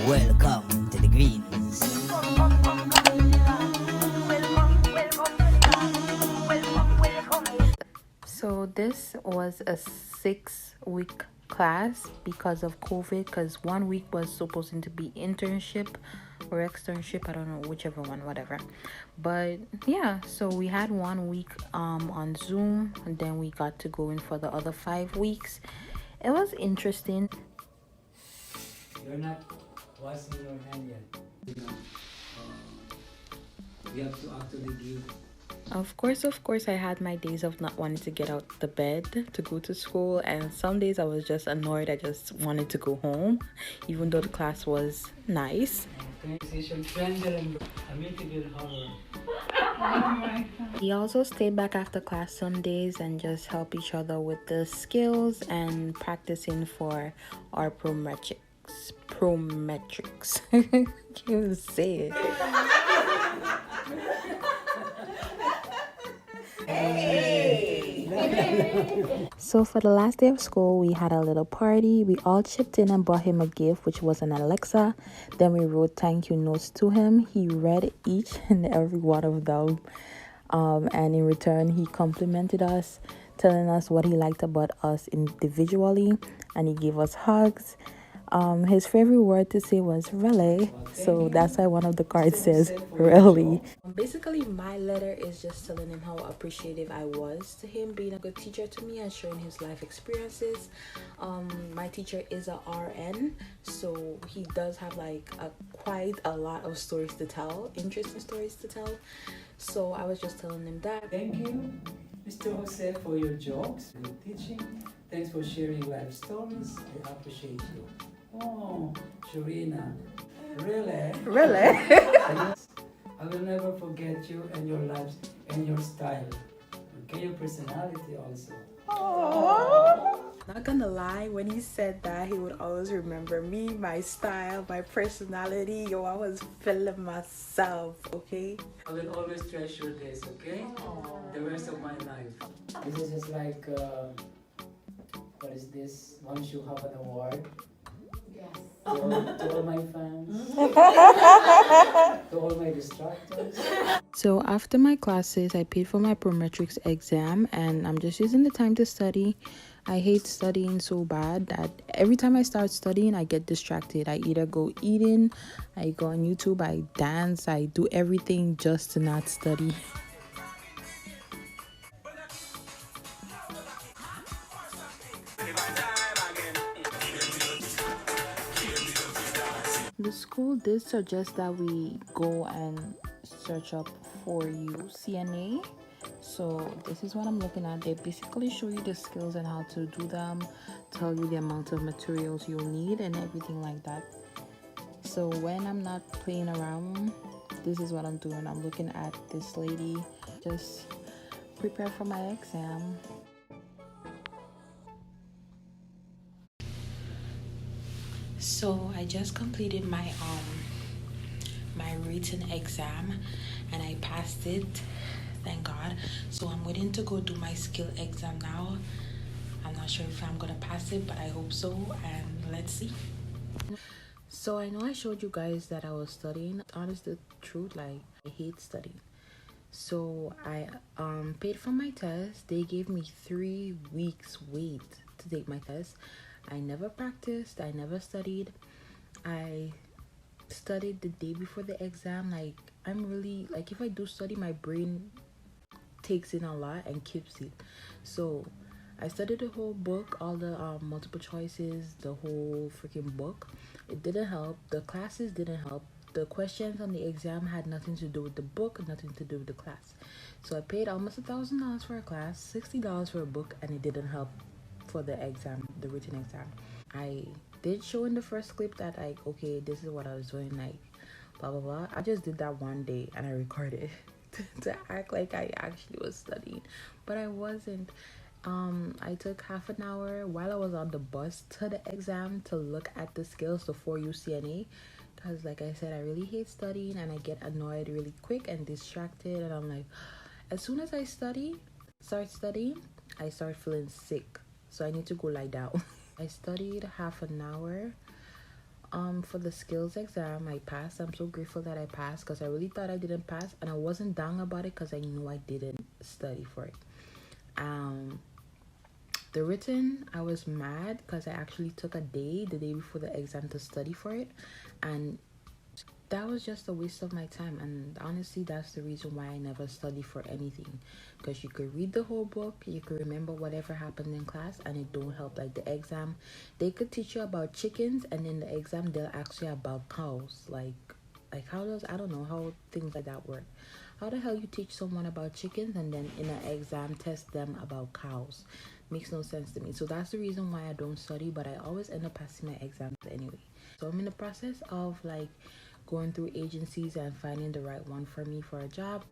Welcome to the Greens. So this was a 6-week class because of COVID, because 1 week was supposed to be internship or externship, I don't know, whichever one, whatever. But yeah, so we had 1 week on Zoom, and then we got to go in for the other 5 weeks. It was interesting. You're not washing your hand yet. You have to actually give. Of course, I had my days of not wanting to get out the bed to go to school, and some days I was just annoyed. I just wanted to go home, even though the class was nice. We also stayed back after class some days and just help each other with the skills and practicing for our prometrics. Prometrics. Can't even say it. So for the last day of school, we had a little party. We all chipped in and bought him a gift, which was an Alexa. Then we wrote thank you notes to him. He read each and every one of them. And in return, he complimented us, telling us what he liked about us individually. And he gave us hugs. His favorite word to say was really, so that's why one of the cards says really. Basically, my letter is just telling him how appreciative I was to him being a good teacher to me and sharing his life experiences. My teacher is a RN, so he does have like quite a lot of stories to tell, interesting stories to tell. So I was just telling him that. Thank you, Mr. Jose, for your jokes and teaching. Thanks for sharing life stories. I appreciate you. Oh, Sharina. Really? Really? I will never forget you and your lives and your style. Okay, your personality also. Not gonna lie, when he said that, he would always remember me, my style, my personality. Yo, I was feeling myself, okay? I will always treasure this, okay? The rest of my life. This is just like, what is this? Once you have an award. Yes. To all my fans. To all my distractors. So after my classes, I paid for my prometrics exam, and I'm just using the time to study. I hate studying so bad that every time I start studying, I get distracted. I either go eating, I go on YouTube, I dance, I do everything just to not study. The school did suggest that we go and search up for you CNA. So this is what I'm looking at. They basically show you the skills and how to do them, tell you the amount of materials you'll need and everything like that. So when I'm not playing around, this is what I'm doing. I'm looking at this lady, just prepare for my exam. So I just completed my written exam and I passed it, thank God. So I'm waiting to go do my skill exam now. I'm not sure if I'm gonna pass it, but I hope so, and let's see. So I know I showed you guys that I was studying. Honest the truth, like I hate studying. So I paid for my test. They gave me 3 weeks wait to take my test. I never practiced, I never studied. I studied the day before the exam. Like I'm really like, if I do study, my brain takes in a lot and keeps it. So I studied the whole book, all the multiple choices, the whole freaking book. It didn't help. The classes didn't help. The questions on the exam had nothing to do with the book, nothing to do with the class. So I paid almost $1,000 for a class, $60 for a book, and it didn't help for the exam, the written exam. I did show in the first clip that like, okay, this is what I was doing, like blah blah blah. I just did that one day and I recorded to act like I actually was studying, but I wasn't. I took half an hour while I was on the bus to the exam to look at the skills, the 4UCNA, because like I said, I really hate studying and I get annoyed really quick and distracted, and I'm like, as soon as I start studying, I start feeling sick, so I need to go lie down. I studied half an hour. For the skills exam, I passed. I'm so grateful that I passed because I really thought I didn't pass, and I wasn't down about it because I knew I didn't study for it. The written, I was mad because I actually took a day, the day before the exam, to study for it, and that was just a waste of my time. And honestly, that's the reason why I never study for anything, because you could read the whole book, you could remember whatever happened in class, and it don't help. Like the exam, they could teach you about chickens, and in the exam they'll ask you about cows. Like how does, I don't know how things like that work. How the hell you teach someone about chickens and then in an exam test them about cows? Makes no sense to me. So that's the reason why I don't study, but I always end up passing my exams anyway. So I'm in the process of like going through agencies and finding the right one for me for a job.